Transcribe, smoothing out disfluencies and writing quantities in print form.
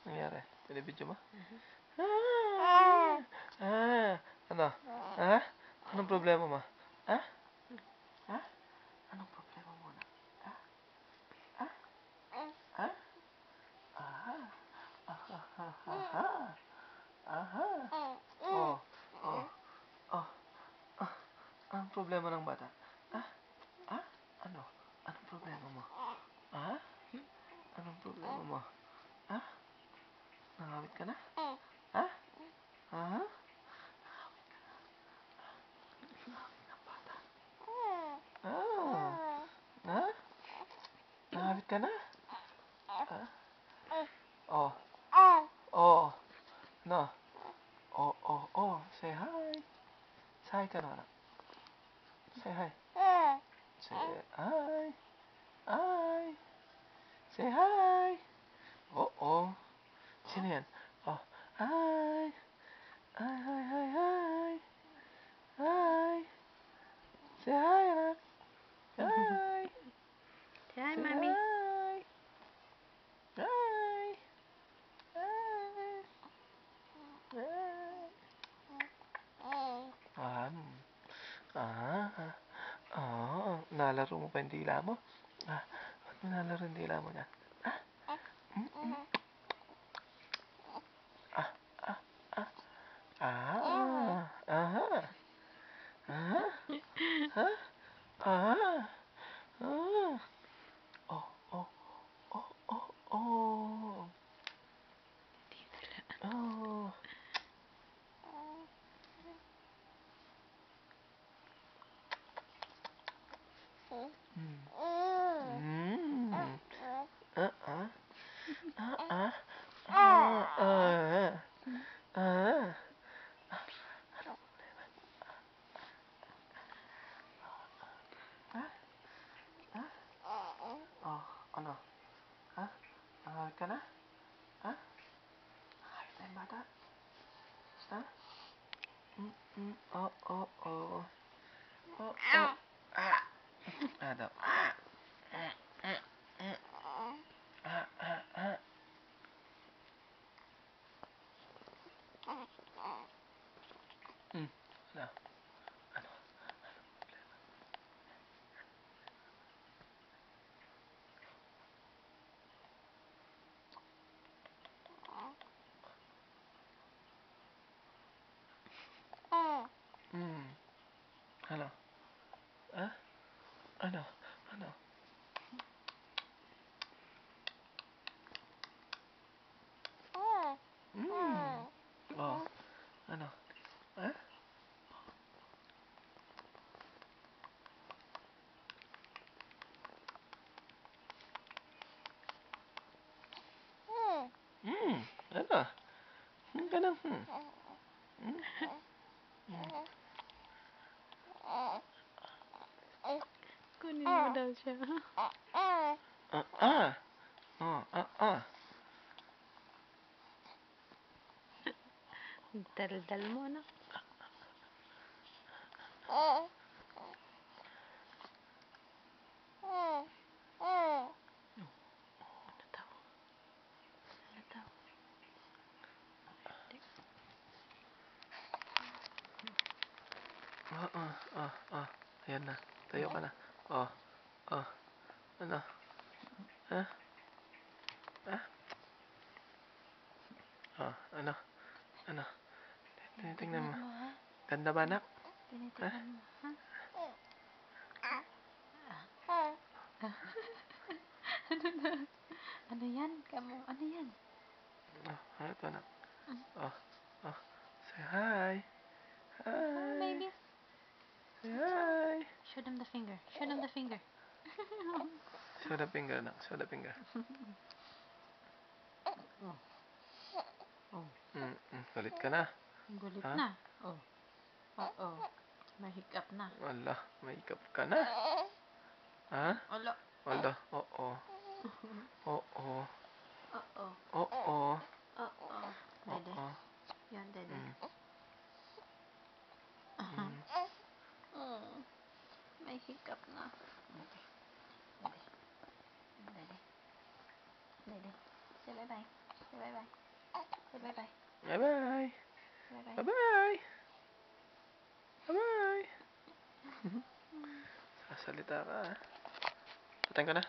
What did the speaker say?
Nangyari? Binibidyo mo? Ah! Ah! Ano? Ha? Anong problema mo? Ha? Ha? Anong problema mo na? Ha? Ha? Ha? Aha! Aha! Aha! Aha! Oh! Oh! Oh! Ah! Anong problema ng bata? Ha? Ha? Ano? Anong problema mo? Ha? Anong problema mo? Ha? Nangawit ka na? Ha? Ha? Ah. Ha? Nangawit ka na? Ha? Oh. Oh. No. Oh, oh, oh. Say hi. Say hi ka na, anak. Say hi. Say hi. Hi. Say hi. Oh, oh. Sino yan? Oh. Hi. Hi, hi, hi, hi. Hi. Say hi, anak. Hi. Say hi, Say Mommy. hi. Hi. Hi. Hi. Nalaro mo pa yung dila mo? Ba't mo nalaro yung dila mo na? Ah, ah, ah. Aha. Aha. Ha? Ah. Ah. Oh, oh, oh, oh, oh. Oh. Oh, ano? Ha? Nangawit ka na? Ha? Nangawit na yung bata? Ha? Oh, oh, oh. Oh, oh. Daw. Ano? Ano? Ano? Ha? Ano? Ano? Oh. Ano? Ha? Ano? Ganun. Kunin mo daw siya. Daldal mo, anak. Ano daw? Ano daw? Ayan na. Tayo ka na. Oh. Oh. Ano? Ha? Ha? Oh. Ano? Ano? Tinitingnan mo. Ganda ba, anak? Tinitignan mo, ha? Ano na? Ano yan? Kamo, ano yan? Oh, ano to, anak? Oh. Oh. Say hi. Hi, Hi. baby. Say hi. Show them the finger. Show them the finger. Show the finger, anak. Show the finger. Galit ka na. Gulit Ha? na. Oh. Oo. May hiccup na. Wala. May ikap ka na. Ha? Alo. Wala. Oo. Oo. Oo. Oo. Oo. Dede. Oo. Yan, dede. May hiccup na. Dede. Dede. Dede. Say bye-bye. Say bye-bye. Say bye-bye. Bye-bye. Bye-bye. Bye-bye. Bye-bye. Sasalita ka, ah. Patayin ko na.